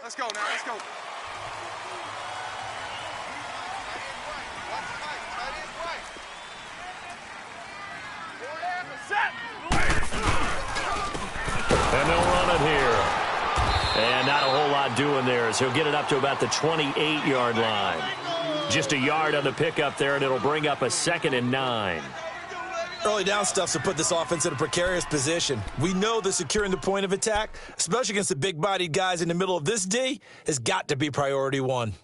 Let's go now, let's go. And they'll run it here. And not a whole lot doing there as he'll get it up to about the 28-yard line. Just a yard on the pickup there, and it'll bring up a 2nd and 9. Early down stuff's to put this offense in a precarious position. We know that securing the point of attack, especially against the big-bodied guys in the middle of this D, has got to be priority one.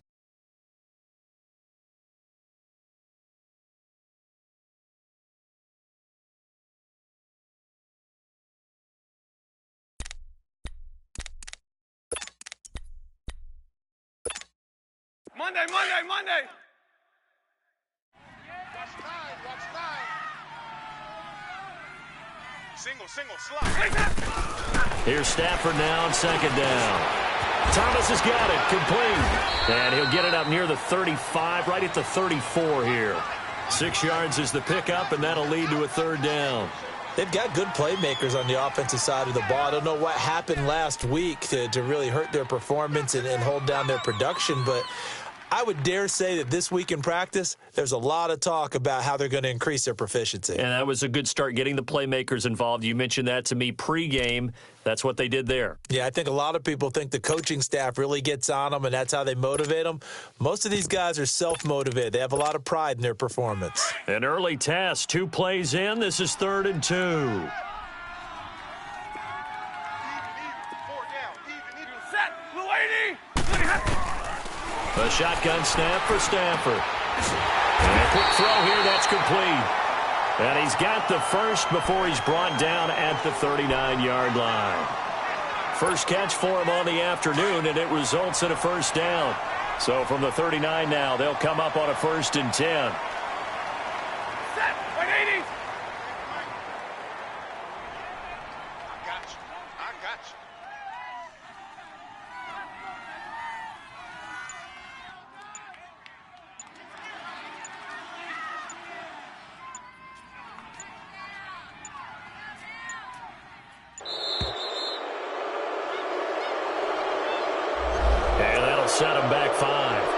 Monday. Single, slide. Here's Stafford now on 2nd down. Thomas has got it, complete. And he'll get it up near the 35, right at the 34 here. 6 yards is the pickup, and that'll lead to a 3rd down. They've got good playmakers on the offensive side of the ball. I don't know what happened last week to really hurt their performance and hold down their production, but I would dare say that this week in practice, there's a lot of talk about how they're going to increase their proficiency. And that was a good start, getting the playmakers involved. You mentioned that to me pregame. That's what they did there. Yeah, I think a lot of people think the coaching staff really gets on them, and that's how they motivate them. Most of these guys are self-motivated. They have a lot of pride in their performance. An early test, 2 plays in. This is 3rd and 2. A shotgun snap for Stafford. And a quick throw here, that's complete. And he's got the first before he's brought down at the 39-yard line. First catch for him on the afternoon, and it results in a 1st down. So from the 39 now, they'll come up on a 1st and 10. Set, 180. I got you. And that'll set him back 5.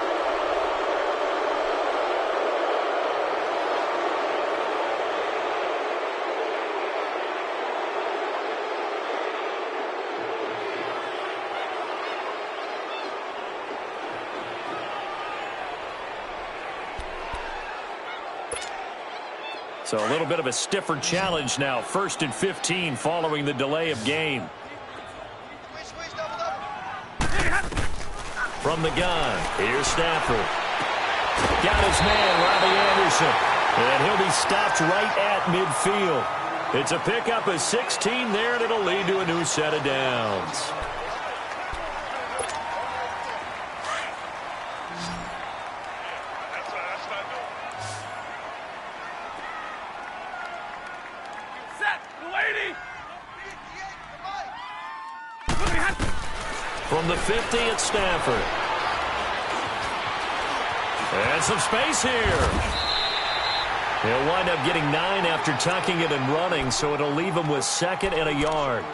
So a little bit of a stiffer challenge now. 1st and 15 following the delay of game. From the gun, here's Stafford. Got his man, Robbie Anderson. And he'll be stopped right at midfield. It's a pickup of 16 there, and it'll lead to a new set of downs. From the 50, it's Stafford. And some space here. He'll wind up getting 9 after tucking it and running, so it'll leave him with 2nd and a yard.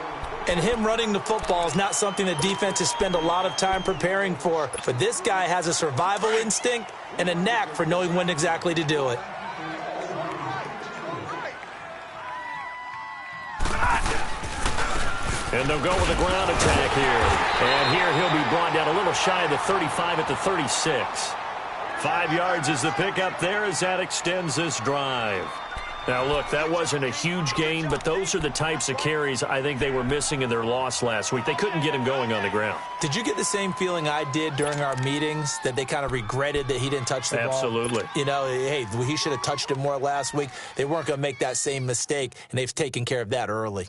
And him running the football is not something that defenses spend a lot of time preparing for. But this guy has a survival instinct and a knack for knowing when exactly to do it. And they'll go with a ground attack here. And here he'll be brought down a little shy of the 35 at the 36. 5 yards is the pickup there as that extends this drive. Now, look, that wasn't a huge gain, but those are the types of carries I think they were missing in their loss last week. They couldn't get him going on the ground. Did you get the same feeling I did during our meetings, that they kind of regretted that he didn't touch the ball? Absolutely. You know, hey, he should have touched it more last week. They weren't going to make that same mistake, and they've taken care of that early.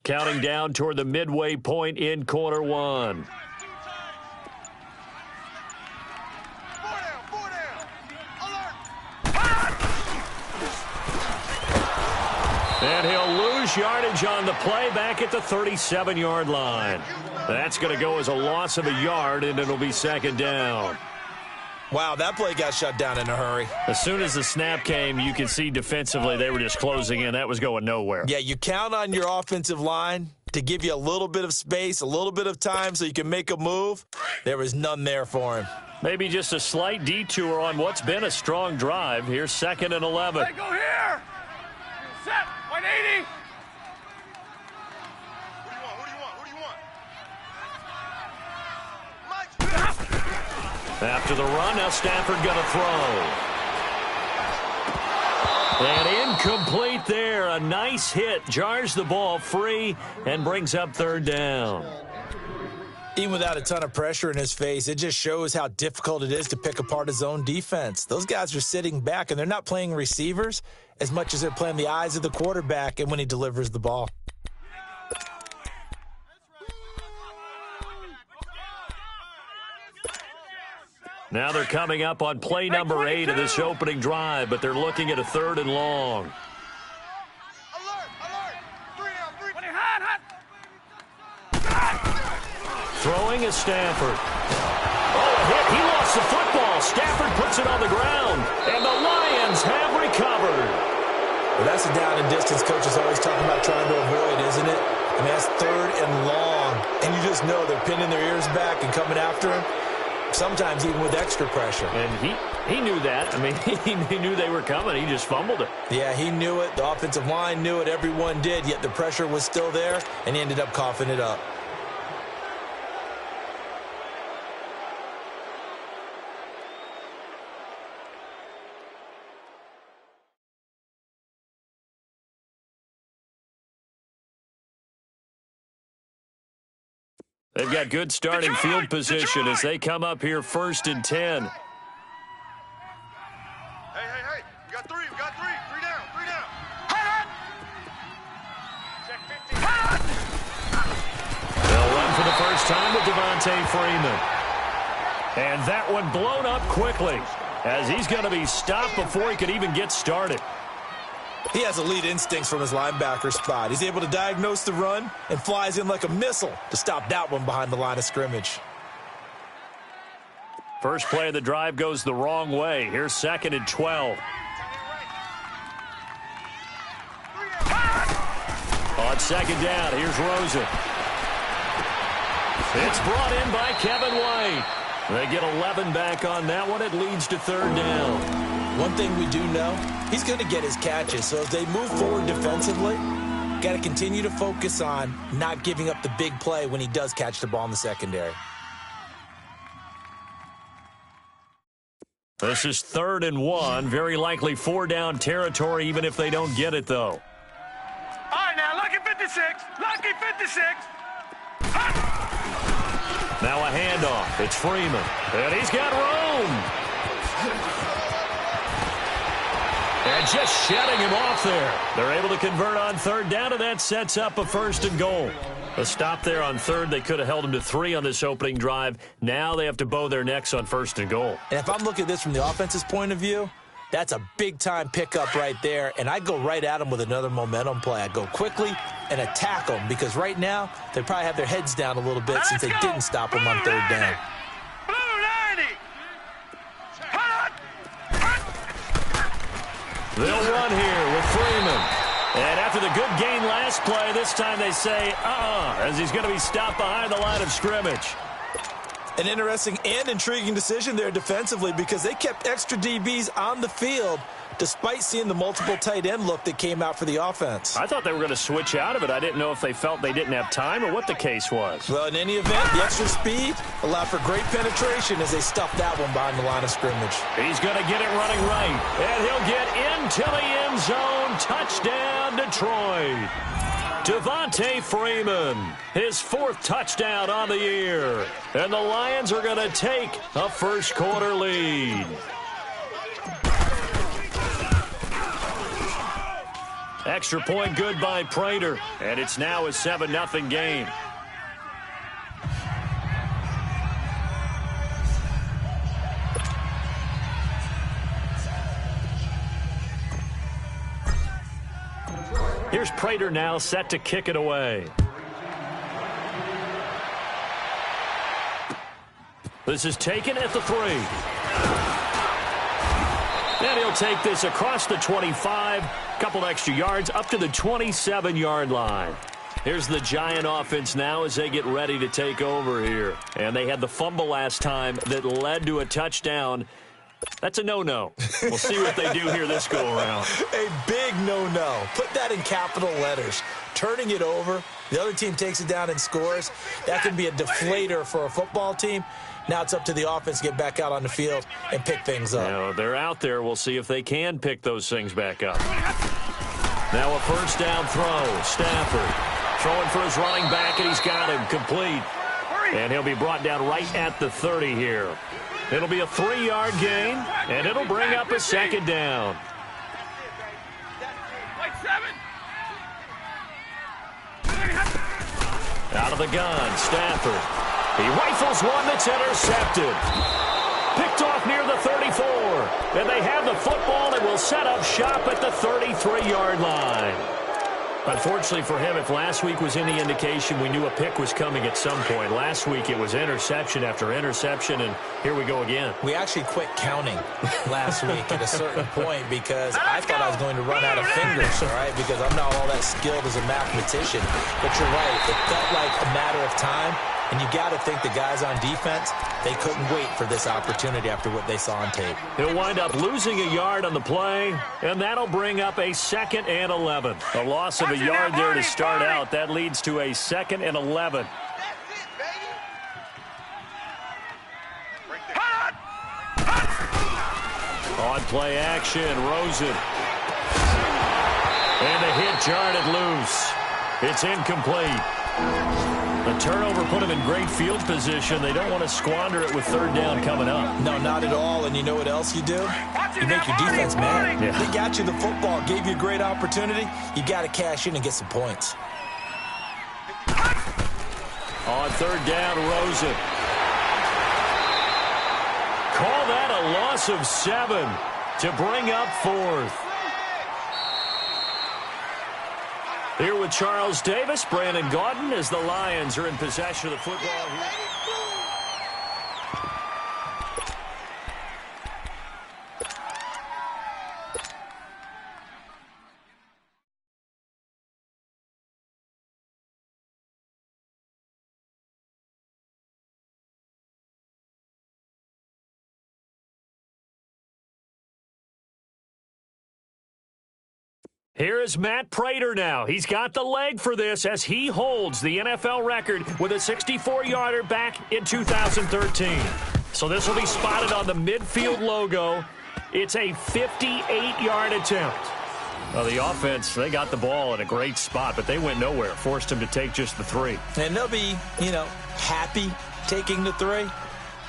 Counting down toward the midway point in quarter one. And he'll lose yardage on the play back at the 37-yard line. That's going to go as a loss of a yard, and it'll be 2nd down. Wow, that play got shut down in a hurry. As soon as the snap came, you could see defensively they were just closing in. That was going nowhere. Yeah, you count on your offensive line to give you a little bit of space, a little bit of time so you can make a move. There was none there for him. Maybe just a slight detour on what's been a strong drive. Here's 2nd and 11. Hey, go here. Set. 180. Who do you want? After the run, now Stafford going to throw. And incomplete there. A nice hit. Jars the ball free and brings up 3rd down. Even without a ton of pressure in his face, it just shows how difficult it is to pick apart his own defense. Those guys are sitting back, and they're not playing receivers as much as they're playing the eyes of the quarterback and when he delivers the ball. Now they're coming up on play number 8 of this opening drive, but they're looking at a 3rd and long. Alert. 3 down. 3. Throwing is Stafford. Oh, a hit. He lost the football. Stafford puts it on the ground, and the Lions have recovered. Well, that's a down and distance coaches always talking about trying to avoid, isn't it? I mean, that's 3rd and long, and you just know they're pinning their ears back and coming after him. Sometimes even with extra pressure. And he knew that. I mean, he knew they were coming. He just fumbled it. Yeah, he knew it. The offensive line knew it. Everyone did, yet the pressure was still there, and he ended up coughing it up. They've got good starting field position as they come up here 1st and 10. Hey. We got 3. 3 down. Check 15. They'll run for the first time with Devontae Freeman. And that one blown up quickly as he's going to be stopped before he could even get started. He has elite instincts from his linebacker spot. He's able to diagnose the run and flies in like a missile to stop that one behind the line of scrimmage. First play of the drive goes the wrong way. Here's 2nd and 12. On 2nd down, here's Rosen. It's brought in by Kevin White. They get 11 back on that one. It leads to 3rd down. One thing we do know, he's going to get his catches. So as they move forward defensively, got to continue to focus on not giving up the big play when he does catch the ball in the secondary. This is 3rd and 1. Very likely 4-down territory, even if they don't get it, though. All right, now, lucky 56. Lucky 56. Now a handoff. It's Freeman. And he's got room. And just shutting him off there. They're able to convert on 3rd down, and that sets up a 1st and goal. A stop there on 3rd. They could have held him to 3 on this opening drive. Now they have to bow their necks on 1st and goal. And if I'm looking at this from the offense's point of view, that's a big-time pickup right there. And I go right at him with another momentum play. I go quickly and attack them because right now they probably have their heads down a little bit since they didn't stop him on 3rd down. They'll run here with Freeman. And after the good gain last play, this time they say, as he's going to be stopped behind the line of scrimmage. An interesting and intriguing decision there defensively because they kept extra DBs on the field despite seeing the multiple tight end look that came out for the offense. I thought they were going to switch out of it. I didn't know if they felt they didn't have time or what the case was. Well, in any event, the extra speed allowed for great penetration as they stuffed that one behind the line of scrimmage. He's going to get it running right, and he'll get into the end zone. Touchdown, Detroit. Devontae Freeman, his 4th touchdown on the year. And the Lions are going to take a first-quarter lead. Extra point good by Prater, and it's now a 7-0 game. Here's Prater now set to kick it away. This is taken at the 3. And he'll take this across the 25, a couple extra yards, up to the 27-yard line. Here's the Giant offense now as they get ready to take over here. And they had the fumble last time that led to a touchdown. That's a no-no. We'll see what they do here this go-around. A big no-no. Put that in capital letters. Turning it over, the other team takes it down and scores. That can be a deflator for a football team. Now it's up to the offense to get back out on the field and pick things up. Now, they're out there. We'll see if they can pick those things back up. Now a first down throw. Stafford throwing for his running back, and he's got him complete. And he'll be brought down right at the 30 here. It'll be a 3-yard gain, and it'll bring up a second down. Out of the gun, Stafford. He rifles one that's intercepted. Picked off near the 34. And they have the football and will set up shop at the 33-yard line. Unfortunately for him, if last week was any indication, we knew a pick was coming at some point. Last week it was interception after interception, and here we go again. We actually quit counting last week at a certain point because I thought I was going to run out of fingers, all right, because I'm not all that skilled as a mathematician. But you're right. It felt like a matter of time, and you got to think the guys on defense, they couldn't wait for this opportunity after what they saw on tape. He'll wind up losing a yard on the play, and that'll bring up a 2nd and 11. A loss of a yard there to start out. That leads to a 2nd and 11. On play action, Rosen. And the hit jarred it loose. It's incomplete. The turnover put them in great field position. They don't want to squander it with 3rd down coming up. No, not at all. And you know what else you do? You make your defense mad. Yeah. They got you the football, gave you a great opportunity. You got to cash in and get some points. On 3rd down, Rosen. Call that a loss of 7 to bring up 4th. Here with Charles Davis, Brandon Gaudin, as the Lions are in possession of the football here. Here is Matt Prater now. He's got the leg for this as he holds the NFL record with a 64-yarder back in 2013. So this will be spotted on the midfield logo. It's a 58-yard attempt. Well, the offense, they got the ball in a great spot, but they went nowhere. Forced him to take just the 3. And they'll be, happy taking the 3.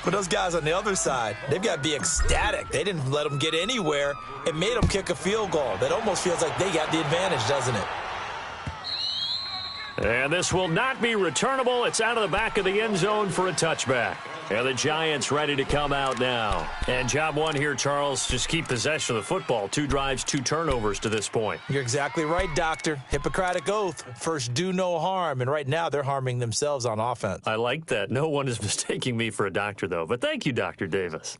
But those guys on the other side, they've got to be ecstatic. They didn't let them get anywhere and made them kick a field goal. That almost feels like they got the advantage, doesn't it? And this will not be returnable. It's out of the back of the end zone for a touchback. And the Giants ready to come out now. And job one here, Charles, just keep possession of the football. 2 drives, 2 turnovers to this point. You're exactly right, Doctor. Hippocratic oath. First, do no harm. And right now, they're harming themselves on offense. I like that. No one is mistaking me for a doctor, though. But thank you, Dr. Davis.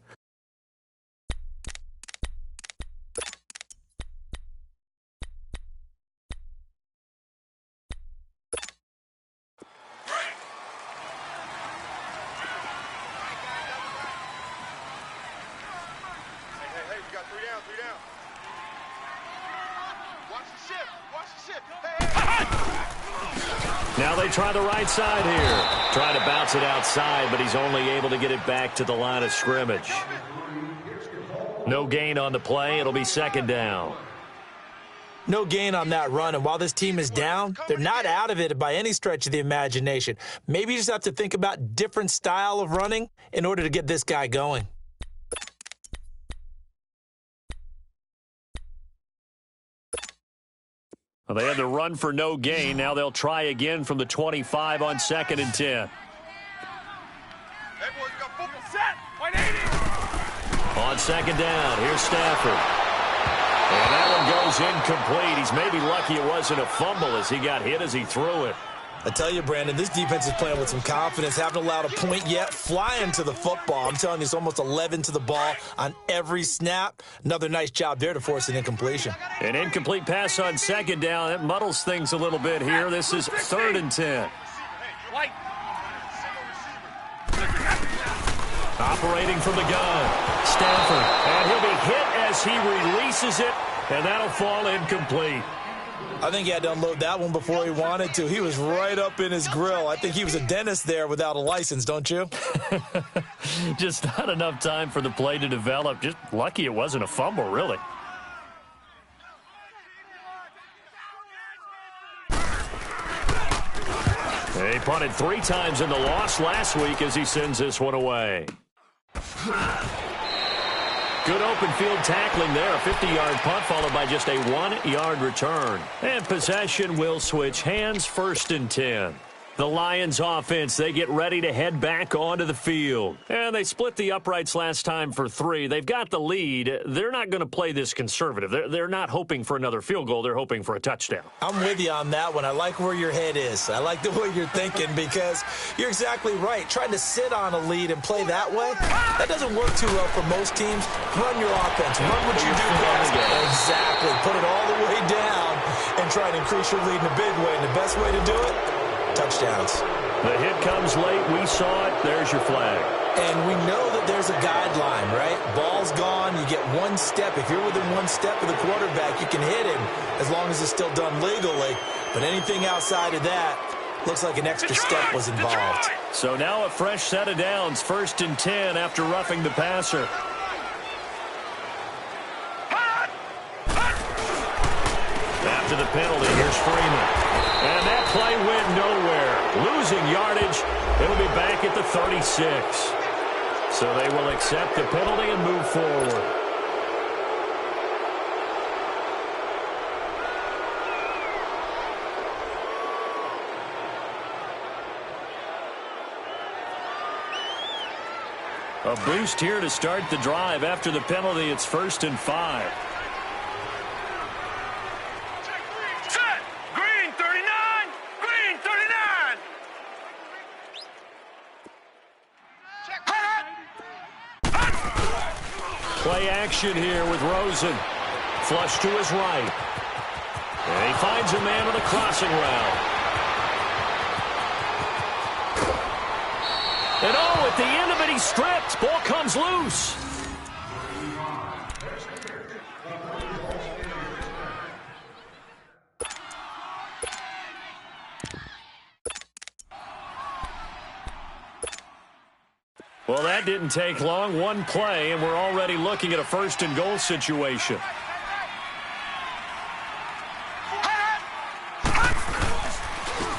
Now they try the right side here. Try to bounce it outside, but he's only able to get it back to the line of scrimmage. No gain on the play. It'll be 2nd down. No gain on that run, and while this team is down, they're not out of it by any stretch of the imagination. Maybe you just have to think about different style of running in order to get this guy going. Well, they had to run for no gain. Now they'll try again from the 25 on 2nd and 10. Hey, boys, got football set. 180. On 2nd down, here's Stafford. And that one goes incomplete. He's maybe lucky it wasn't a fumble as he got hit as he threw it. I tell you, Brandon, this defense is playing with some confidence. Haven't allowed a point yet. Flying to the football. I'm telling you, it's almost 11 to the ball on every snap. Another nice job there to force an incompletion. An incomplete pass on second down. That muddles things a little bit here. This is 3rd and 10. Operating from the gun, Stanford. And he'll be hit as he releases it, and that'll fall incomplete. I think he had to unload that one before he wanted to. He was right up in his grill. I think he was a dentist there without a license, don't you? Just not enough time for the play to develop. Just lucky it wasn't a fumble, really. He punted 3 times in the loss last week as he sends this one away. Good open field tackling there. A 50-yard punt followed by just a 1-yard return. And possession will switch hands, 1st and 10. The Lions offense, they get ready to head back onto the field. And they split the uprights last time for 3. They've got the lead. They're not going to play this conservative. They're not hoping for another field goal. They're hoping for a touchdown. I'm with you on that one. I like where your head is. I like the way you're thinking because you're exactly right. Trying to sit on a lead and play that way, that doesn't work too well for most teams. Run your offense. Run what you do best. Exactly. Put it all the way down and try to increase your lead in a big way. And the best way to do it, touchdowns. The hit comes late. We saw it. There's your flag. And we know that there's a guideline, right? Ball's gone. You get 1 step. If you're within 1 step of the quarterback, you can hit him as long as it's still done legally. But anything outside of that, looks like an extra step was involved. So now a fresh set of downs. 1st and 10 after roughing the passer. After the penalty, here's Freeman. And that play went nowhere. Losing yardage. It'll be back at the 36. So they will accept the penalty and move forward. A boost here to start the drive. After the penalty, it's 1st and 5. Play action here with Rosen. Flush to his right. And he finds a man with a crossing route. And oh, at the end of it, he stripped. Ball comes loose. Well, that didn't take long. 1 play, and we're already looking at a 1st and goal situation.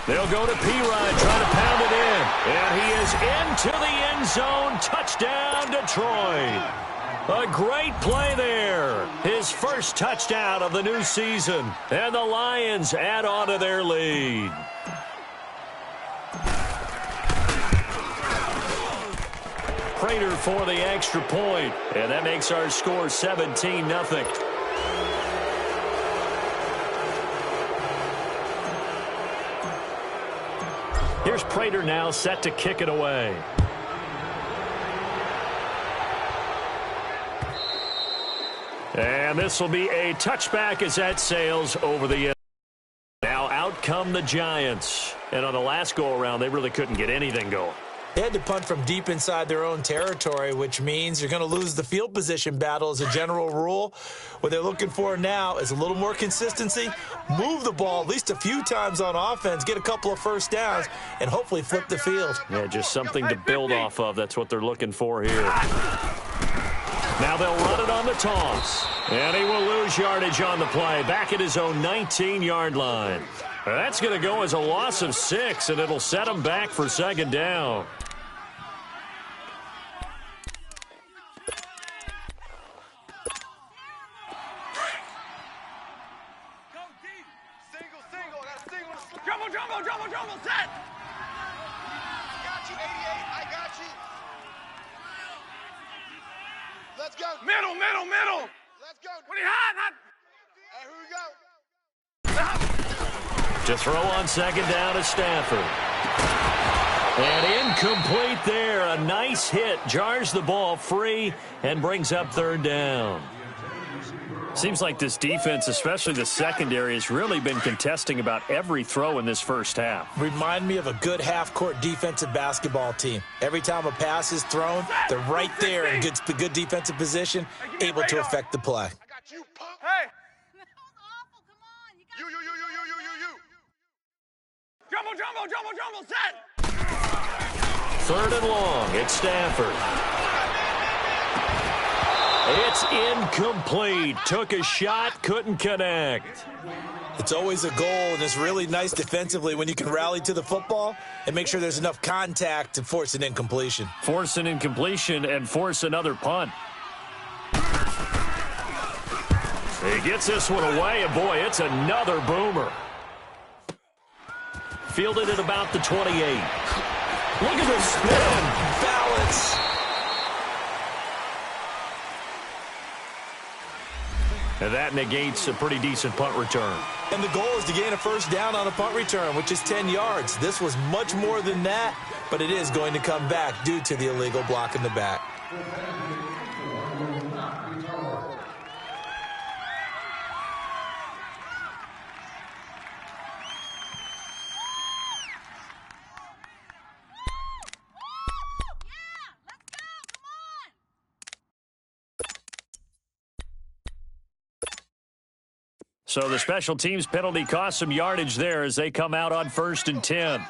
They'll go to P-Rod, try to pound it in. And he is into the end zone. Touchdown, Detroit. A great play there. His first touchdown of the new season. And the Lions add on to their lead. Prater for the extra point. And that makes our score 17-0. Here's Prater now set to kick it away. And this will be a touchback as that sails over the end. Now out come the Giants. And on the last go-around, they really couldn't get anything going. They had to punt from deep inside their own territory, which means you're going to lose the field position battle as a general rule. What they're looking for now is a little more consistency, move the ball at least a few times on offense, get a couple of first downs, and hopefully flip the field. Yeah, just something to build off of. That's what they're looking for here. Now they'll run it on the toss. And he will lose yardage on the play, back at his own 19-yard line. That's going to go as a loss of 6, and it'll set him back for second down. Jumbo, set! I got you, 88, I got you. Let's go. Middle. Let's go. What are you hot? Hey, here we go. To throw on second down to Stafford. And incomplete there. A nice hit. Jars the ball free and brings up third down. Seems like this defense, especially the secondary, has really been contesting about every throw in this first half. Remind me of a good half-court defensive basketball team. Every time a pass is thrown, they're right there in good defensive position, able to affect the play. I got you, punk. Hey. That was awful. Come on. You got You. Jumbo, set. Third and long. It's Stafford. It's incomplete. Took a shot, couldn't connect. It's always a goal, and it's really nice defensively when you can rally to the football and make sure there's enough contact to force an incompletion. Force an incompletion and force another punt. He gets this one away, and boy, it's another boomer. Fielded at about the 28. Look at the spin. Balance. And that negates a pretty decent punt return. And the goal is to gain a first down on a punt return, which is 10 yards. This was much more than that, but it is going to come back due to the illegal block in the back. So the special teams penalty cost some yardage there as they come out on 1st and 10.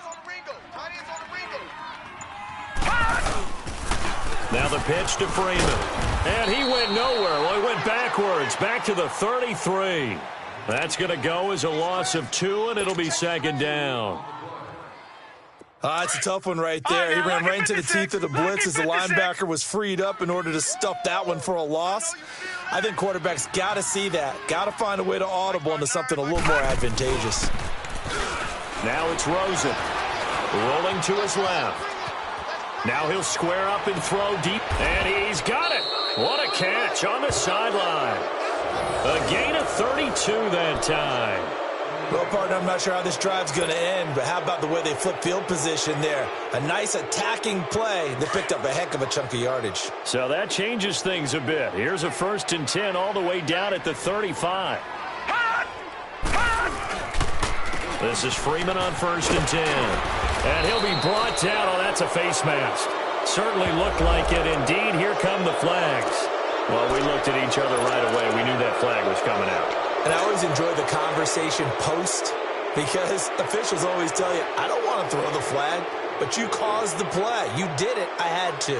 Now the pitch to Freeman. And he went nowhere. Well, he went backwards, back to the 33. That's going to go as a loss of 2, and it'll be second down. It's a tough one right there. He ran right into the teeth of the blitz as the linebacker was freed up in order to stuff that one for a loss. I think quarterbacks got to see that. Got to find a way to audible into something a little more advantageous. Now it's Rosen. Rolling to his left. Now he'll square up and throw deep. And he's got it. What a catch on the sideline. A gain of 32 that time. Well, partner, I'm not sure how this drive's going to end, but how about the way they flip field position there? A nice attacking play that picked up a heck of a chunk of yardage. So that changes things a bit. Here's a 1st and 10 all the way down at the 35. This is Freeman on 1st and 10. And he'll be brought down. Oh, that's a face mask. Certainly looked like it. Indeed, here come the flags. Well, we looked at each other right away. We knew that flag was coming out. And I always enjoy the conversation post because officials always tell you, I don't want to throw the flag, but you caused the play. You did it. I had to.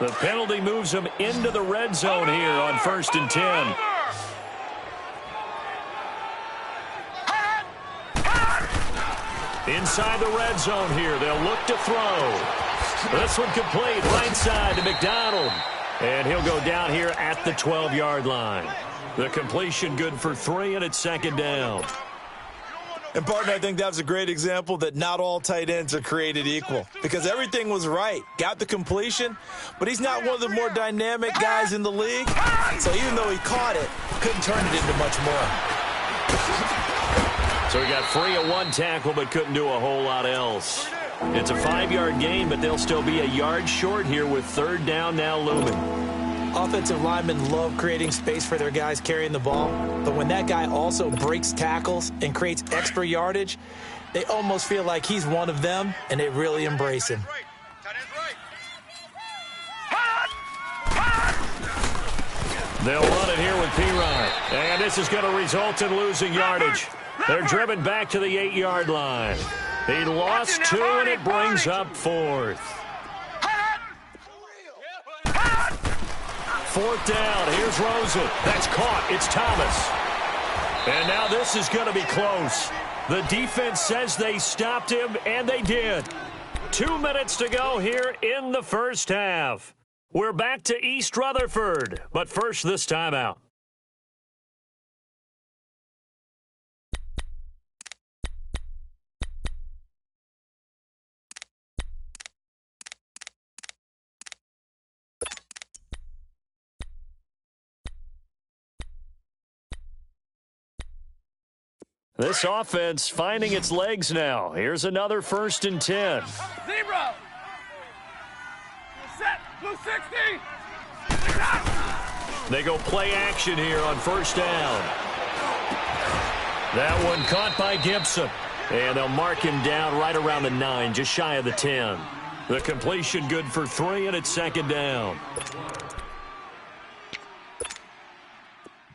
The penalty moves them into the red zone here on 1st and 10. Inside the red zone here, they'll look to throw. This one complete, right side to McDonald. And he'll go down here at the 12-yard line. The completion good for 3, and it's second down. And, partner, I think that was a great example that not all tight ends are created equal because everything was right. Got the completion, but he's not one of the more dynamic guys in the league. So even though he caught it, couldn't turn it into much more. So he got free of 1 tackle but couldn't do a whole lot else. It's a 5-yard gain, but they'll still be a yard short here with 3rd down now looming. Offensive linemen love creating space for their guys carrying the ball, but when that guy also breaks tackles and creates extra yardage, they almost feel like he's one of them, and they really embrace him. They'll run it here with P-Rod, and this is going to result in losing yardage. They're driven back to the 8-yard line. He lost 2, and it brings up 4th. 4th down. Here's Rosen. That's caught. It's Thomas. And now this is going to be close. The defense says they stopped him, and they did. 2 minutes to go here in the first half. We're back to East Rutherford, but first this timeout. This offense finding its legs now. Here's another 1st and 10. Zebra. Set. Blue 60. They go play action here on 1st down. That one caught by Gibson. And they'll mark him down right around the 9, just shy of the 10. The completion good for 3, and it's 2nd down.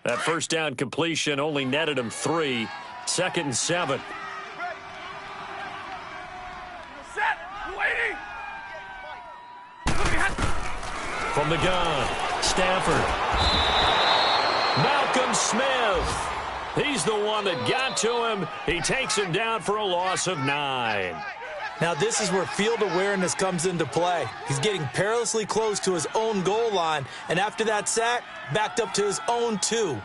That 1st down completion only netted him 3. 2nd and 7. Set. Waiting. From the gun, Stafford. Malcolm Smith. He's the one that got to him. He takes him down for a loss of 9. Now this is where field awareness comes into play. He's getting perilously close to his own goal line, and after that sack, backed up to his own 2.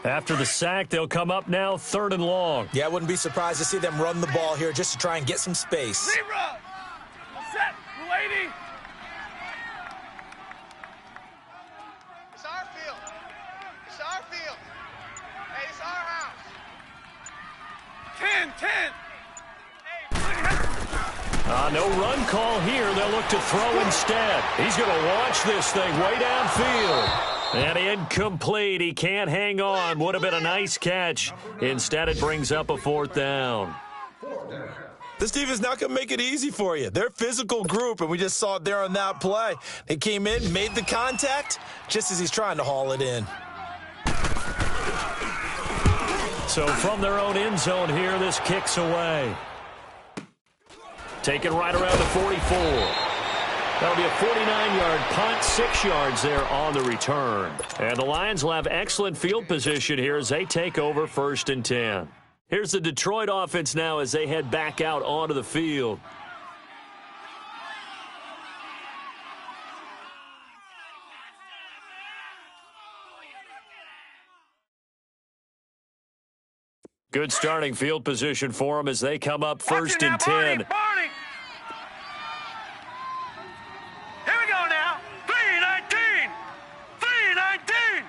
After the sack, they'll come up now 3rd and long. Yeah, I wouldn't be surprised to see them run the ball here just to try and get some space. Zebra. Set. Waiting. It's our field. It's our field. Hey, it's our house. 10. No run call here. They'll look to throw instead. He's going to launch this thing way downfield. And incomplete. He can't hang on. Would have been a nice catch. Instead, it brings up a 4th down. This team is not going to make it easy for you. They're a physical group, and we just saw it there on that play. They came in, made the contact, just as he's trying to haul it in. So from their own end zone here, this kicks away. Taken right around the 44. That'll be a 49-yard punt, 6 yards there on the return. And the Lions will have excellent field position here as they take over 1st and 10. Here's the Detroit offense now as they head back out onto the field. Good starting field position for them as they come up 1st and 10. Barney. Here we go now. 3-19. 3-19.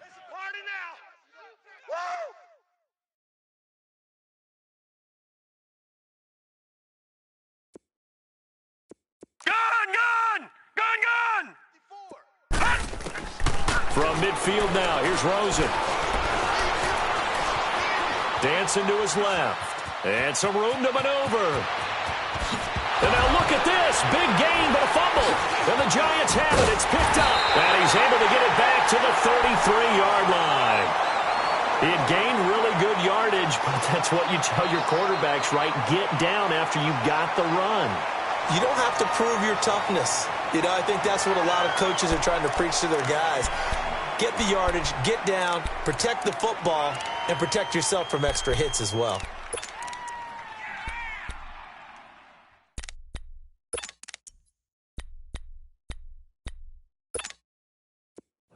It's a party now. Woo! Gun! From midfield now, here's Rosen. Dancing to his left. And some room to maneuver. And now look at this. Big gain, but a fumble. And the Giants have it. It's picked up. And he's able to get it back to the 33-yard line. He had gained really good yardage, but that's what you tell your quarterbacks, right? Get down after you got the run. You don't have to prove your toughness. You know, I think that's what a lot of coaches are trying to preach to their guys. Get the yardage, get down, protect the football, and protect yourself from extra hits as well.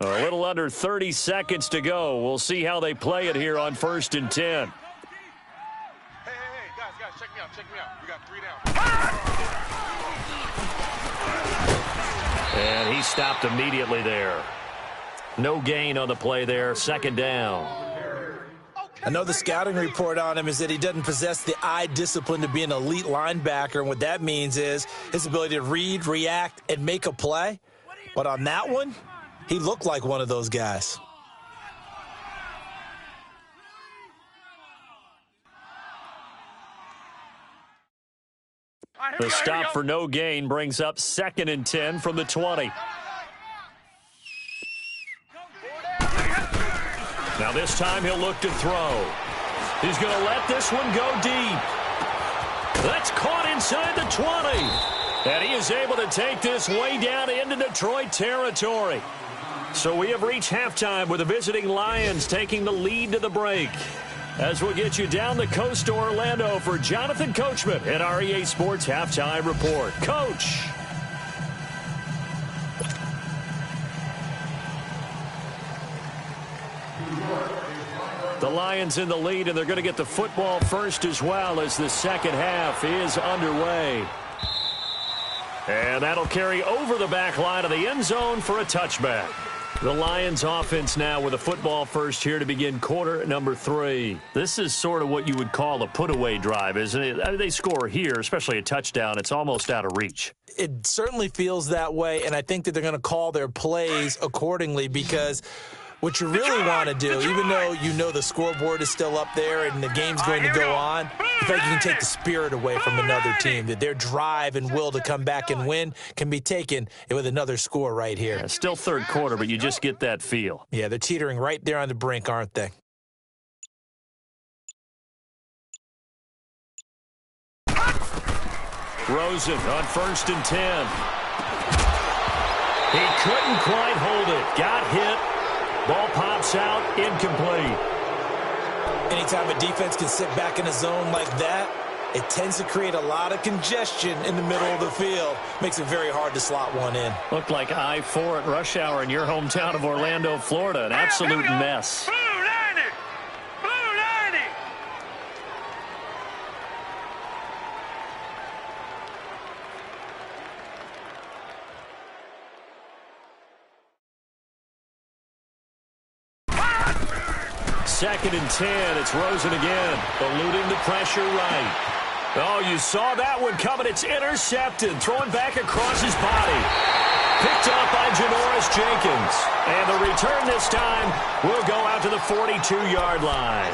A little under 30 seconds to go. We'll see how they play it here on 1st and 10. Hey, guys, check me out. We got 3 down. And he stopped immediately there. No gain on the play there. 2nd down. I know the scouting report on him is that he doesn't possess the eye discipline to be an elite linebacker, and what that means is his ability to read, react, and make a play. But on that one, he looked like one of those guys. The stop for no gain brings up 2nd and 10 from the 20. Now this time he'll look to throw. He's going to let this one go deep. That's caught inside the 20. And he is able to take this way down into Detroit territory. So we have reached halftime with the visiting Lions taking the lead to the break. As we'll get you down the coast to Orlando for Jonathan Coachman at our EA Sports Halftime Report. Coach. The Lions in the lead, and they're going to get the football first as well as the second half is underway. And that'll carry over the back line of the end zone for a touchback. The Lions offense now with a football first here to begin quarter number 3. This is sort of what you would call a put-away drive, isn't it? I mean, they score here, especially a touchdown. It's almost out of reach. It certainly feels that way, and I think that they're going to call their plays accordingly because what you really want to do, even though you know the scoreboard is still up there and the game's going to go on, the fact you can take the spirit away from another team, that their drive and will to come back and win can be taken with another score right here. Yeah, still third quarter, but you just get that feel. Yeah, they're teetering right there on the brink, aren't they? Rosen on 1st and 10. He couldn't quite hold it. Got hit. Ball pops out, incomplete. Anytime a defense can sit back in a zone like that, it tends to create a lot of congestion in the middle of the field. Makes it very hard to slot one in. Looked like I-4 at rush hour in your hometown of Orlando, Florida. An absolute mess. Second and 10. It's Rosen again, eluding the pressure right. Oh, you saw that one coming. It's intercepted. Thrown back across his body. Picked up by Janoris Jenkins. And the return this time will go out to the 42-yard line.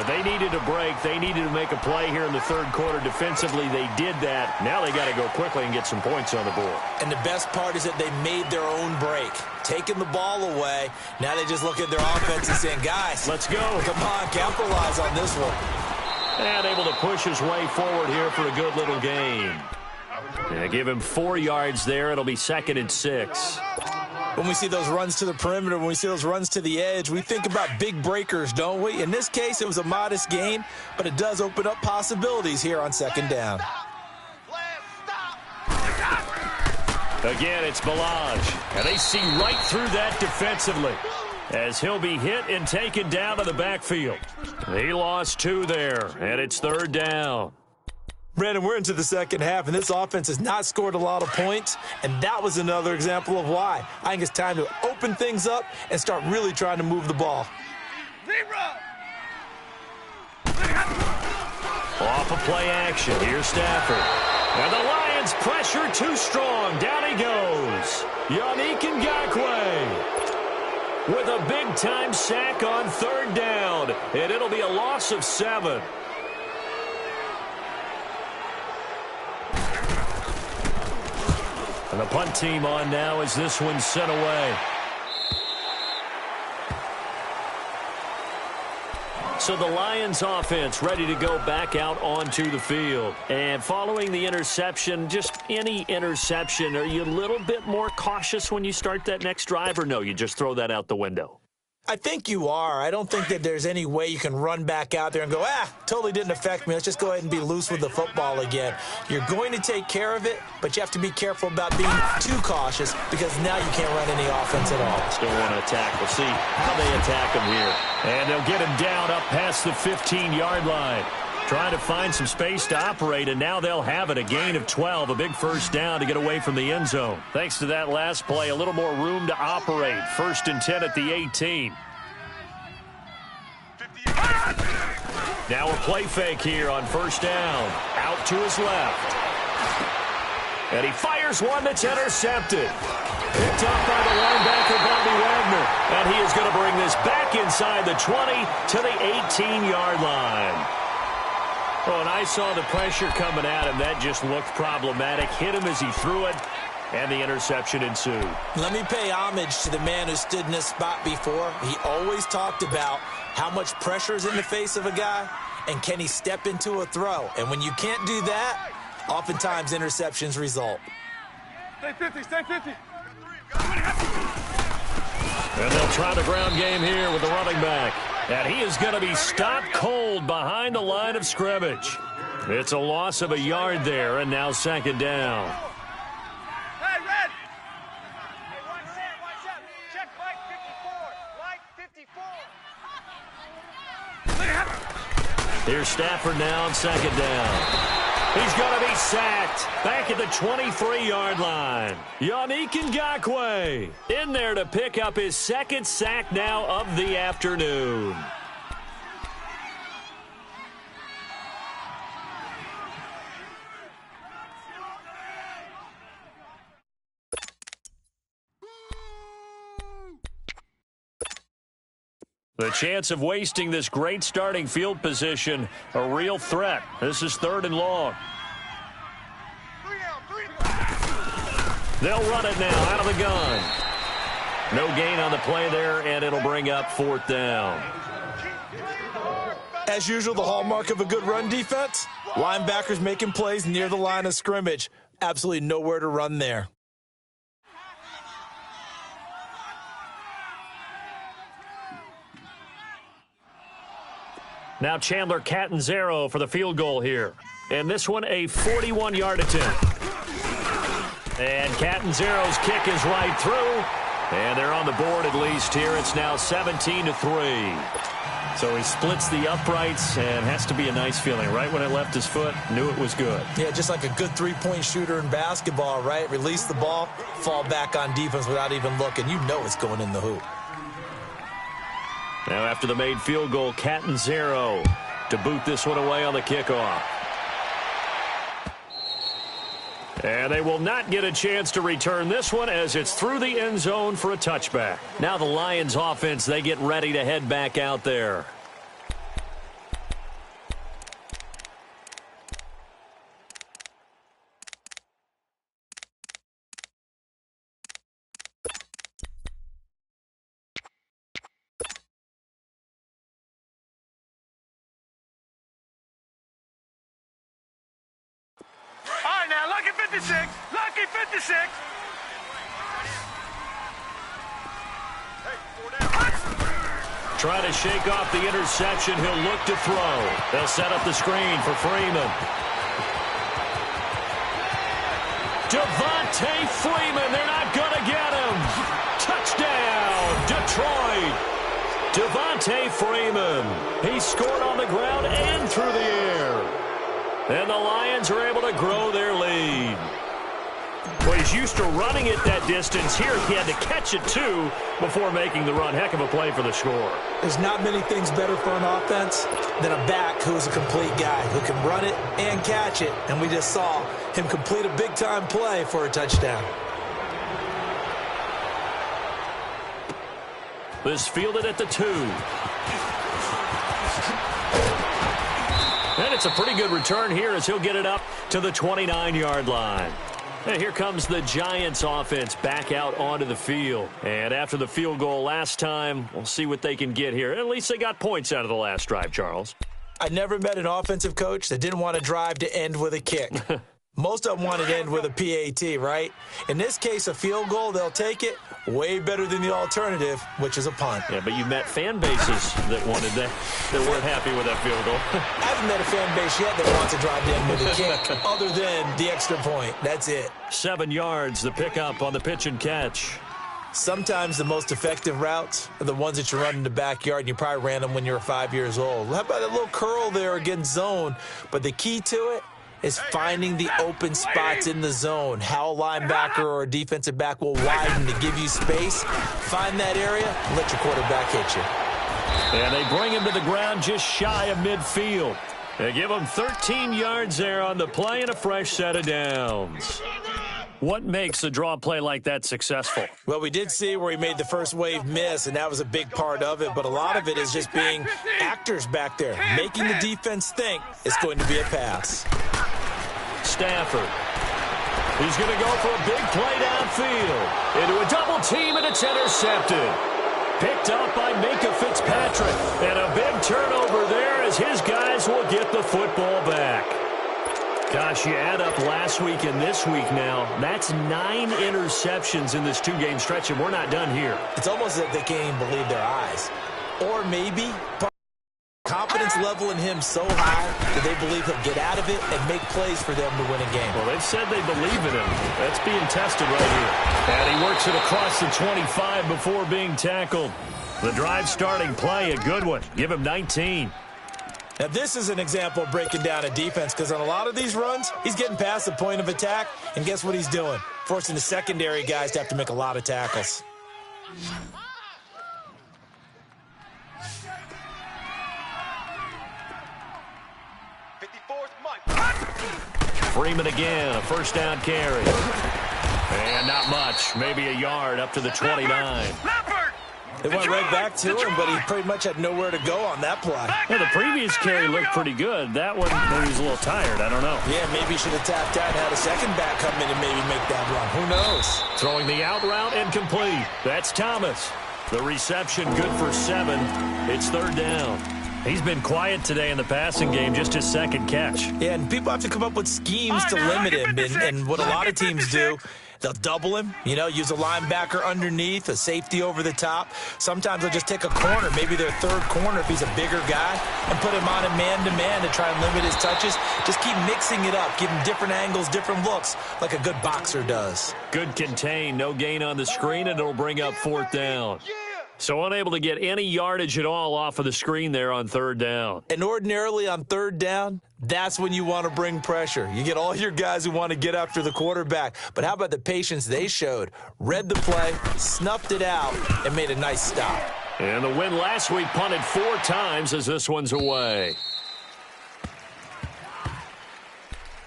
They needed a break. They needed to make a play here in the third quarter. Defensively, they did that. Now they got to go quickly and get some points on the board. And the best part is that they made their own break. Taking the ball away. Now they just look at their offense and saying, guys, let's go. Come on, capitalize on this one. And able to push his way forward here for a good little gain. Yeah, give him 4 yards there. It'll be 2nd and 6. When we see those runs to the perimeter, when we see those runs to the edge, we think about big breakers, don't we? In this case, it was a modest gain, but it does open up possibilities here on 2nd down. Again, it's Balaj, and they see right through that defensively as he'll be hit and taken down to the backfield. He lost 2 there, and it's 3rd down. Brandon, we're into the second half, and this offense has not scored a lot of points, and that was another example of why. I think it's time to open things up and start really trying to move the ball. Off of play action, here's Stafford. And the Lions pressure too strong. Down he goes. Yannick Ngakoue with a big-time sack on 3rd down, and it'll be a loss of 7. And the punt team on now as this one's sent away. So the Lions offense ready to go back out onto the field. And following the interception, just any interception, are you a little bit more cautious when you start that next drive, or no, you just throw that out the window? I think you are. I don't think that there's any way you can run back out there and go, totally didn't affect me. Let's just go ahead and be loose with the football again. You're going to take care of it, but you have to be careful about being too cautious because now you can't run any offense at all. Still want to attack. We'll see how they attack him here. And they'll get him down up past the 15-yard line. Trying to find some space to operate, and now they'll have it. A gain of 12, a big first down to get away from the end zone. Thanks to that last play, a little more room to operate. 1st and 10 at the 18. Now a play fake here on 1st down. Out to his left. And he fires one that's intercepted. Picked up by the linebacker, Bobby Wagner. And he is going to bring this back inside the 20 to the 18-yard line. Oh, and I saw the pressure coming at him. That just looked problematic. Hit him as he threw it, and the interception ensued. Let me pay homage to the man who stood in this spot before. He always talked about how much pressure is in the face of a guy, and can he step into a throw. And when you can't do that, oftentimes interceptions result. Stay 50, stay 50. And they'll try the ground game here with the running back. And he is going to be stopped cold behind the line of scrimmage. It's a loss of a yard there, and now 2nd down. Hey, Red! Hey, watch out. Check Mike 54. Mike 54. Here's Stafford now on 2nd down. He's going to be sacked back at the 23-yard line. Yannick Ngakoue in there to pick up his second sack now of the afternoon. The chance of wasting this great starting field position, a real threat. This is 3rd and long. They'll run it now out of the gun. No gain on the play there, and it'll bring up 4th down. As usual, the hallmark of a good run defense, linebackers making plays near the line of scrimmage. Absolutely nowhere to run there. Now Chandler Catanzaro for the field goal here. And this one a 41-yard attempt. And Catanzaro's kick is right through. And they're on the board at least here. It's now 17-3. So he splits the uprights and has to be a nice feeling. Right when it left his foot, knew it was good. Yeah, just like a good three-point shooter in basketball, right? Release the ball, fall back on defense without even looking. You know it's going in the hoop. Now after the made field goal, Catanzaro to boot this one away on the kickoff. And they will not get a chance to return this one as it's through the end zone for a touchback. Now the Lions offense, they get ready to head back out there. Now, lucky 56. Lucky 56. Try to shake off the interception. He'll look to throw. They'll set up the screen for Freeman. Devontae Freeman. They're not going to get him. Touchdown, Detroit. Devontae Freeman. He scored on the ground and through the air. And the Lions are able to grow their lead. Well, he's used to running it that distance. Here he had to catch it, too, before making the run. Heck of a play for the score. There's not many things better for an offense than a back who's a complete guy who can run it and catch it. And we just saw him complete a big-time play for a touchdown. This fielded at the 2. And it's a pretty good return here as he'll get it up to the 29-yard line. And here comes the Giants offense back out onto the field. And after the field goal last time, we'll see what they can get here. At least they got points out of the last drive, Charles. I never met an offensive coach that didn't want to drive to end with a kick. Most of them wanted to end with a PAT, right? In this case, a field goal, they'll take it. Way better than the alternative, which is a punt. Yeah, but you met fan bases that wanted that weren't happy with that field goal. I haven't met a fan base yet that wants to drive to end with a kick other than the extra point. That's it. 7 yards, the pickup on the pitch and catch. Sometimes the most effective routes are the ones that you run in the backyard, and you probably ran them when you were 5 years old. How about a little curl there against zone? But the key to it is finding the open spots in the zone. How a linebacker or a defensive back will widen to give you space. Find that area, let your quarterback hit you. And they bring him to the ground just shy of midfield. They give him 13 yards there on the play and a fresh set of downs. What makes a draw play like that successful? Well, we did see where he made the first wave miss, and that was a big part of it. But a lot of it is just being actors back there, making the defense think it's going to be a pass. Stafford. He's going to go for a big play downfield. Into a double team, and it's intercepted. Picked up by Minka Fitzpatrick. And a big turnover there as his guys will get the football back. Gosh, you add up last week and this week now, that's 9 interceptions in this 2-game stretch, and we're not done here. It's almost as if they can't even believe their eyes. Or maybe confidence level in him so high that they believe he'll get out of it and make plays for them to win a game. Well, they've said they believe in him. That's being tested right here. And he works it across the 25 before being tackled. The drive starting play, a good one. Give him 19. Now, this is an example of breaking down a defense because on a lot of these runs, he's getting past the point of attack, and guess what he's doing? Forcing the secondary guys to have to make a lot of tackles. Freeman again, a first down carry. And not much, maybe a yard up to the 29. They went right back to him, but he pretty much had nowhere to go on that play. Well, the previous carry looked pretty good. That one, maybe he's a little tired. I don't know. Yeah, maybe he should have tapped out and had a second back come in and maybe make that run. Who knows? Throwing the out route incomplete. That's Thomas. The reception good for 7. It's third down. He's been quiet today in the passing game, just his second catch. Yeah, and people have to come up with schemes to limit him, and what a lot of teams do, they'll double him, use a linebacker underneath, a safety over the top. Sometimes they'll just take a corner, maybe their third corner if he's a bigger guy, and put him on a man-to-man to try and limit his touches. Just keep mixing it up, give him different angles, different looks, like a good boxer does. Good contain, no gain on the screen, and it'll bring up fourth down. So unable to get any yardage at all off of the screen there on third down. And ordinarily on third down, that's when you want to bring pressure. You get all your guys who want to get after the quarterback. But how about the patience they showed? Read the play, snuffed it out, and made a nice stop. And the win last week punted 4 times as this one's away.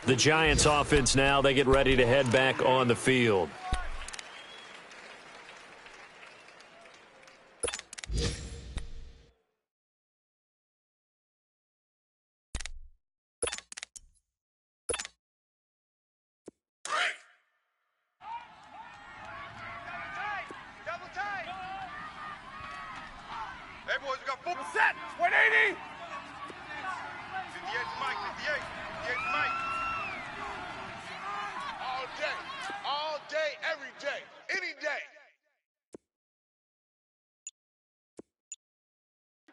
The Giants offense now, they get ready to head back on the field. Set! 180! 58 Mike, 58 Mike. All day, every day, any day.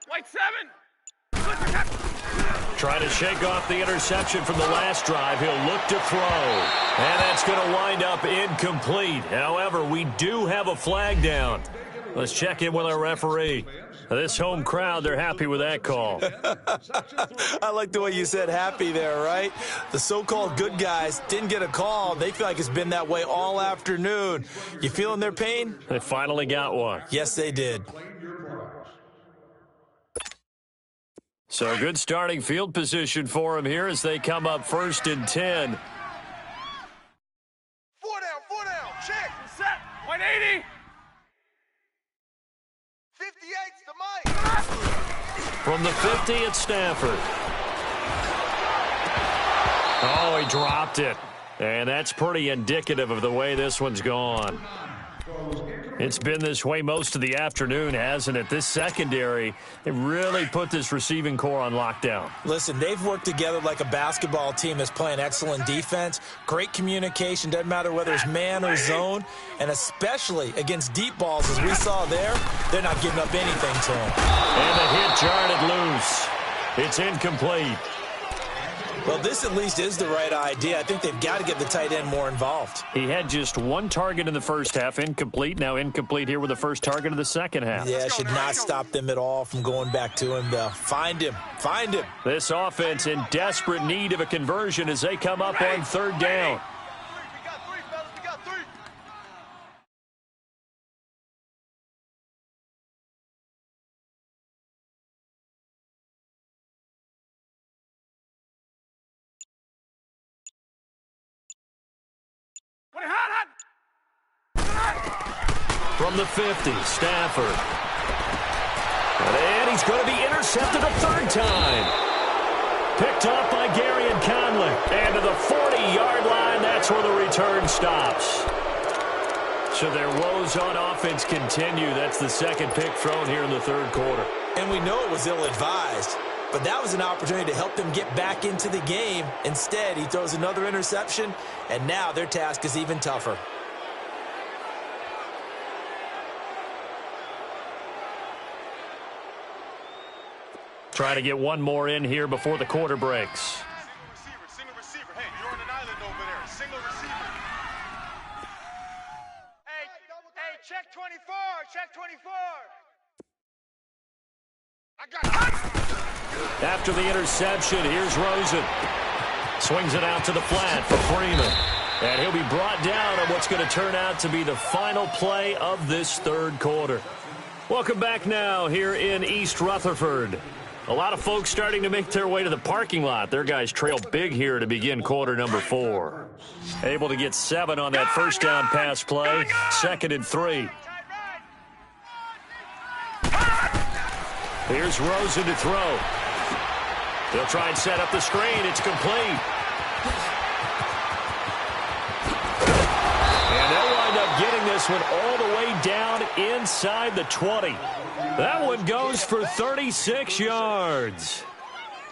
White 7! Trying to shake off the interception from the last drive. He'll look to throw. And that's going to wind up incomplete. However, we do have a flag down. Let's check in with our referee. This home crowd, they're happy with that call. I like the way you said happy there, right? The so-called good guys didn't get a call. They feel like it's been that way all afternoon. You feeling their pain? They finally got one. Yes, they did. So good starting field position for them here as they come up 1st and 10. 4 down, check. Set, 180. 58's the mic. From the 50, it's Stafford. Oh, he dropped it. And that's pretty indicative of the way this one's gone. It's been this way most of the afternoon, hasn't it? This secondary, they really put this receiving core on lockdown. Listen, they've worked together like a basketball team that's playing excellent defense. Great communication, doesn't matter whether it's man or zone. And especially against deep balls, as we saw there, they're not giving up anything to them. And the hit jarred it loose. It's incomplete. Well, this at least is the right idea. I think they've got to get the tight end more involved. He had just 1 target in the first half, incomplete. Now incomplete here with the first target of the second half. Yeah, it should not stop them at all from going back to him, though. Find him. This offense in desperate need of a conversion as they come up on 3rd down. We got 3, fellas, we got 3. From the 50, Stafford. And he's going to be intercepted a 3rd time. Picked up by Gary and Conley. And to the 40-yard line, that's where the return stops. So their woes on offense continue. That's the second pick thrown here in the 3rd quarter. And we know it was ill-advised, but that was an opportunity to help them get back into the game. Instead, he throws another interception, and now their task is even tougher. Try to get one more in here before the quarter breaks. Single receiver. Hey, you're on an island over there. Single receiver. Hey, check 24. Check 24. I got it. After the interception, here's Rosen. Swings it out to the flat for Freeman. And he'll be brought down on what's going to turn out to be the final play of this third quarter. Welcome back now here in East Rutherford. A lot of folks starting to make their way to the parking lot. Their guys trail big here to begin quarter number 4. Able to get 7 on that first down pass play. 2nd and 3. Here's Rosen to throw. They'll try and set up the screen. It's complete. And they'll wind up getting this one all the way down inside the 20. That one goes for 36 yards.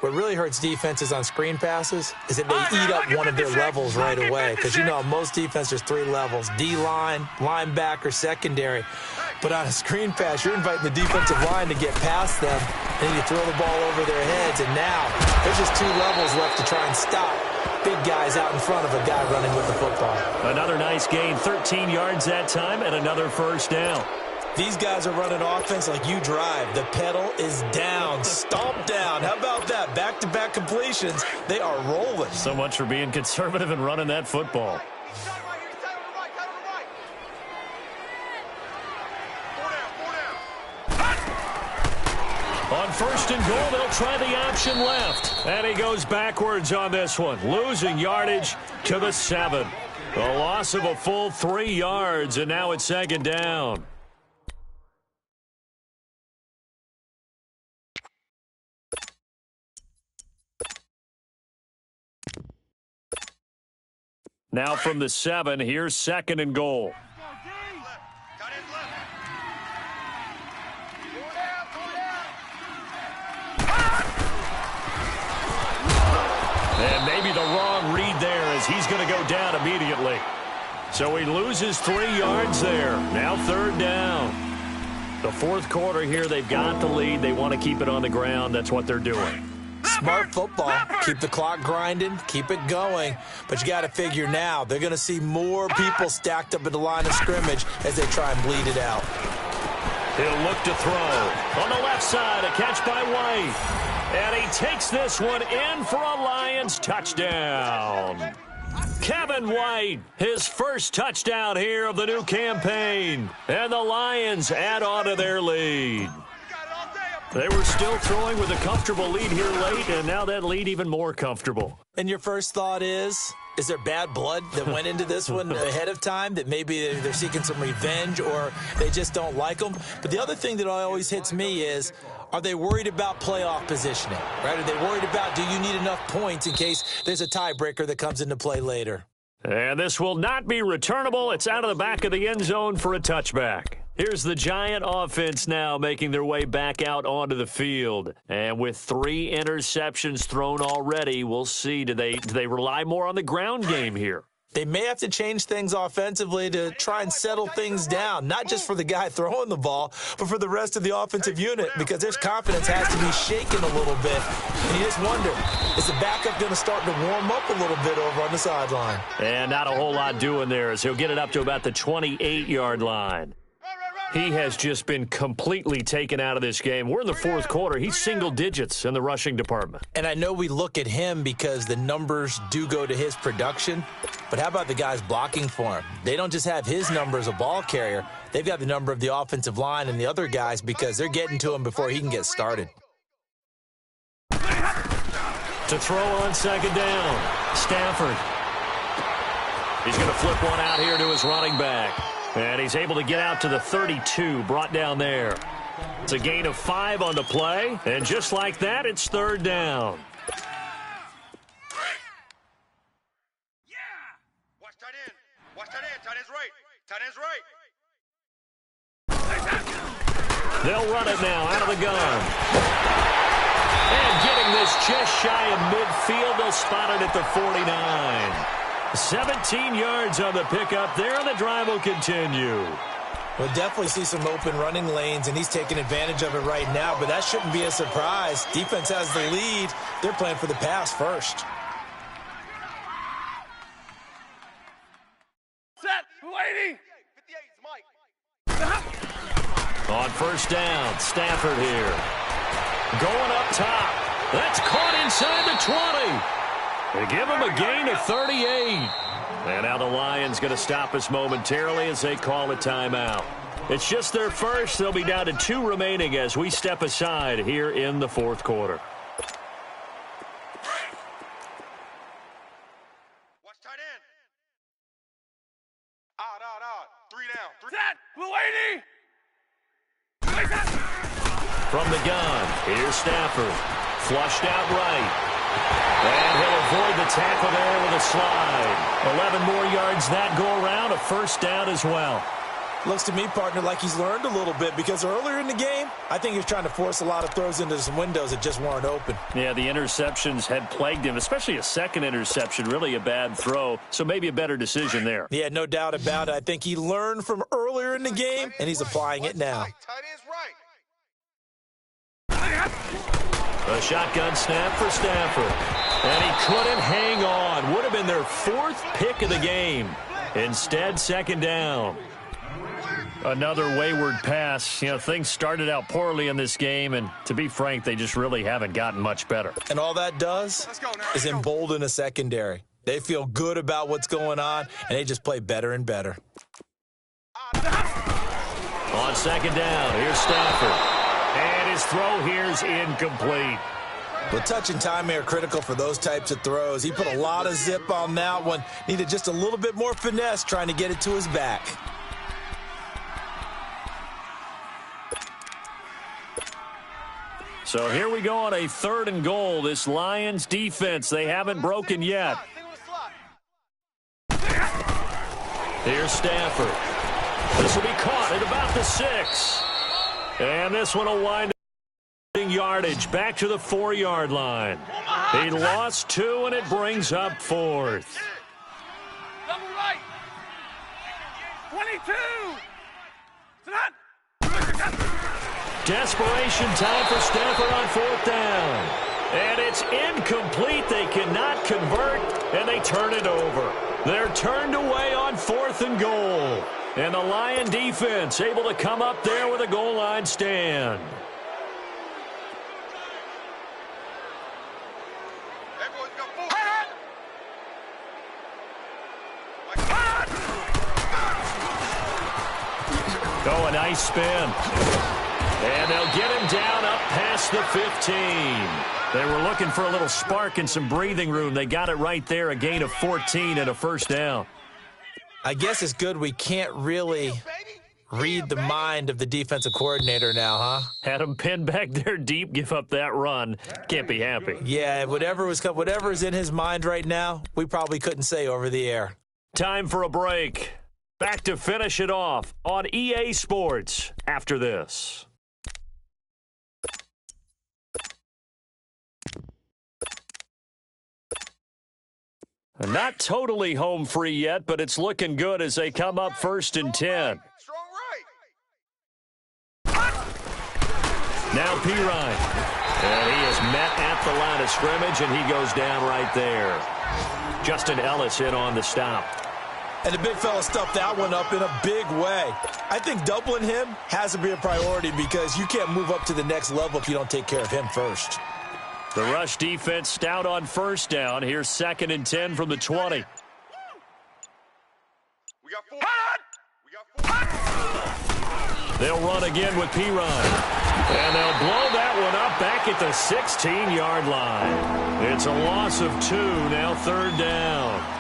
What really hurts defenses on screen passes is that they eat up one of their levels right away. Because, you know, most defense, there's 3 levels. D-line, linebacker, secondary. But on a screen pass, you're inviting the defensive line to get past them, and you throw the ball over their heads. And now there's just 2 levels left to try and stop big guys out in front of a guy running with the football. Another nice gain, 13 yards that time, and another first down. These guys are running offense like you drive. The pedal is down, stomp down. How about that? Back-to-back completions. They are rolling. So much for being conservative and running that football. On first and goal, they'll try the option left. And he goes backwards on this one, losing yardage to the 7. A loss of a full 3 yards, and now it's 2nd down. Now from the 7, here's 2nd and goal. And maybe the wrong read there as he's going to go down immediately. So he loses 3 yards there. Now 3rd down. The 4th quarter here, they've got the lead. They want to keep it on the ground. That's what they're doing. Smart football. Keep the clock grinding. Keep it going. But you got to figure now they're going to see more people stacked up at the line of scrimmage as they try and bleed it out. He'll look to throw. On the left side, a catch by White. And he takes this one in for a Lions touchdown. Kevin White, his first touchdown here of the new campaign. And the Lions add on to their lead. They were still throwing with a comfortable lead here late, and now that lead even more comfortable. And your first thought is there bad blood that went into this one ahead of time, that maybe they're seeking some revenge or they just don't like them? But the other thing that always hits me is, are they worried about playoff positioning, right? Are they worried about, do you need enough points in case there's a tiebreaker that comes into play later? And this will not be returnable. It's out of the back of the end zone for a touchback. Here's the Giant offense now making their way back out onto the field. And with 3 interceptions thrown already, we'll see, do they rely more on the ground game here? They may have to change things offensively to try and settle things down, not just for the guy throwing the ball, but for the rest of the offensive unit, because their confidence has to be shaken a little bit. And you just wonder, is the backup going to start to warm up a little bit over on the sideline? And not a whole lot doing there, as he'll get it up to about the 28-yard line. He has just been completely taken out of this game. We're in the 4th quarter. He's single digits in the rushing department. And I know we look at him because the numbers do go to his production, but how about the guys blocking for him? They don't just have his number as a ball carrier. They've got the number of the offensive line and the other guys because they're getting to him before he can get started. To throw on 2nd down, Stafford. He's going to flip one out here to his running back. And he's able to get out to the 32, brought down there. It's a gain of 5 on the play, and just like that, it's 3rd down. Yeah! Watch tight end. Watch tight end. Tight end's right. Tight end's right. They'll run it now out of the gun. And getting this just shy of midfield, they'll spot it at the 49. 17 yards on the pickup there, and the drive will continue. We'll definitely see some open running lanes, and he's taking advantage of it right now, but that shouldn't be a surprise. Defense has the lead. They're playing for the pass first. Set. Waiting. 58's Mike. On first down, Stafford here. Going up top. That's caught inside the 20. They give him a gain of 38. And now the Lions going to stop us momentarily as they call a timeout. It's just their first. They'll be down to 2 remaining as we step aside here in the fourth quarter. Watch tight end. Odd. 3 down. Set. Blue 80. From the gun, here's Stafford. Flushed out right. And he'll avoid the tackle there with a slide. 11 more yards that go around, a first down as well. Looks to me, partner, like he's learned a little bit because earlier in the game, I think he was trying to force a lot of throws into some windows that just weren't open. Yeah, the interceptions had plagued him, especially a second interception, really a bad throw, so maybe a better decision there. Yeah, no doubt about it. I think he learned from earlier in the game, and he's applying it now. Tight end's right. A shotgun snap for Stafford. And he couldn't hang on. Would have been their 4th pick of the game. Instead, second down. Another wayward pass. You know, things started out poorly in this game, and to be frank, they just really haven't gotten much better. And all that does is embolden a secondary. They feel good about what's going on, and they just play better and better. On second down, here's Stafford. And his throw here's incomplete. But touch and time are critical for those types of throws. He put a lot of zip on that one. Needed just a little bit more finesse trying to get it to his back. So here we go on a 3rd and goal. This Lions defense, they haven't broken yet. Here's Stafford. This will be caught at about the 6. And this one will wind up yardage back to the 4-yard line. He lost 2, and it brings up 4th. Double right. 22. Desperation time for Stafford on 4th down. And it's incomplete. They cannot convert, and they turn it over. They're turned away on 4th and goal. And the Lion defense able to come up there with a goal line stand. Oh, a nice spin. And they'll get him down up past the 15. They were looking for a little spark and some breathing room. They got it right there, a gain of 14 and a first down. I guess it's good we can't really read the mind of the defensive coordinator now, huh? Had him pinned back there deep, give up that run. Can't be happy. Yeah, whatever is in his mind right now, we probably couldn't say over the air. Time for a break. Back to finish it off on EA Sports after this. Not totally home free yet, but it's looking good as they come up 1st and 10. Strong right. Now Pirine. And he is met at the line of scrimmage, and he goes down right there. Justin Ellis in on the stop. And the big fella stuffed that one up in a big way. I think doubling him has to be a priority because you can't move up to the next level if you don't take care of him first. The rush defense stout on 1st down. Here's 2nd and 10 from the 20. We got 4. They'll run again with Pirine. And they'll blow that one up back at the 16-yard line. It's a loss of 2, now 3rd down.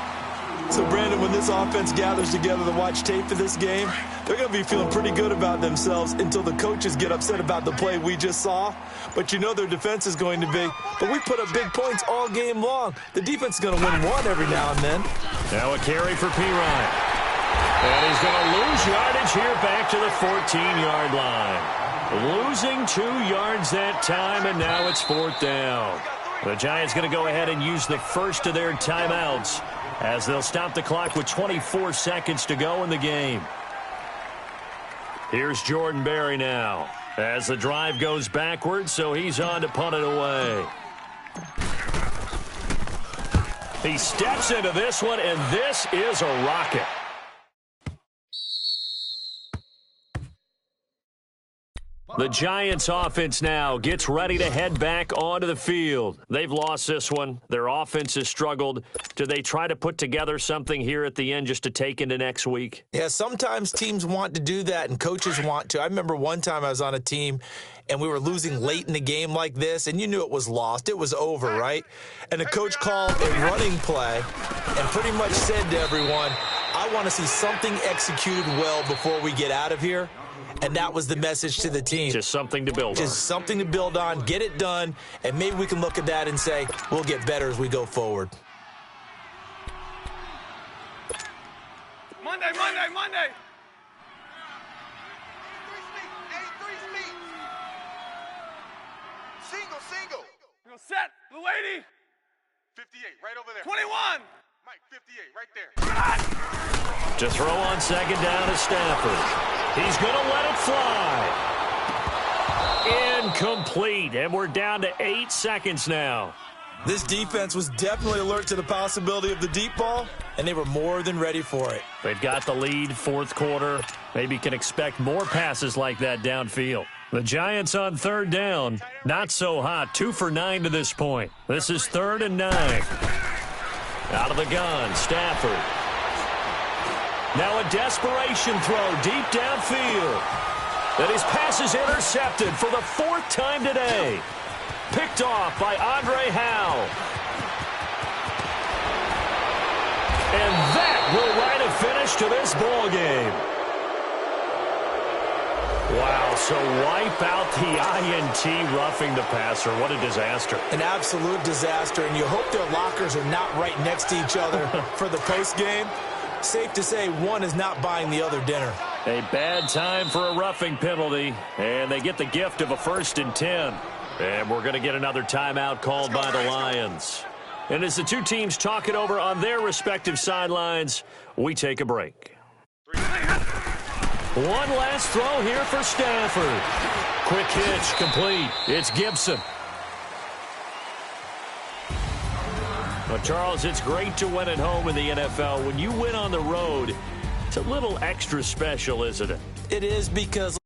So, Brandon, when this offense gathers together to watch tape for this game, they're going to be feeling pretty good about themselves until the coaches get upset about the play we just saw. But you know their defense is going to be. But we put up big points all game long. The defense is going to win one every now and then. Now a carry for Pirine. And he's going to lose yardage here back to the 14-yard line. Losing 2 yards that time, and now it's 4th down. The Giants going to go ahead and use the first of their timeouts as they'll stop the clock with 24 seconds to go in the game. Here's Jordan Berry now as the drive goes backwards, so he's on to punt it away. He steps into this one, and this is a rocket. The Giants offense now gets ready to head back onto the field. They've lost this one. Their offense has struggled. Do they try to put together something here at the end just to take into next week? Yeah, sometimes teams want to do that and coaches want to. I remember one time I was on a team and we were losing late in the game like this, and you knew it was lost. It was over, right? And the coach called a running play and pretty much said to everyone, I want to see something executed well before we get out of here. And that was the message to the team. Just something to build on. Just something to build on, get it done, and maybe we can look at that and say, we'll get better as we go forward. Monday. 83 speed. Single. We're gonna set. Blue 80. 58, right over there. 21. Mike, 58, right there. To throw on second down is Stafford. He's going to let it fly. Incomplete, and we're down to 8 seconds now. This defense was definitely alert to the possibility of the deep ball, and they were more than ready for it. They've got the lead, fourth quarter. Maybe can expect more passes like that downfield. The Giants on third down. Not so hot. 2 for 9 to this point. This is 3rd and 9. Out of the gun, Stafford. Now a desperation throw deep downfield. And his pass is intercepted for the 4th time today. Picked off by Andre Howe. And that will write a finish to this ball game. Wow, so wipe out the INT roughing the passer. What a disaster. An absolute disaster, and you hope their lockers are not right next to each other for the postgame. Safe to say one is not buying the other dinner. A bad time for a roughing penalty, and they get the gift of a 1st and 10. And we're going to get another timeout called by the Lions. And as the two teams talk it over on their respective sidelines, we take a break. One last throw here for Stafford. Quick hitch, complete. It's Gibson. Well, Charles, it's great to win at home in the NFL. When you win on the road, it's a little extra special, isn't it? It is, because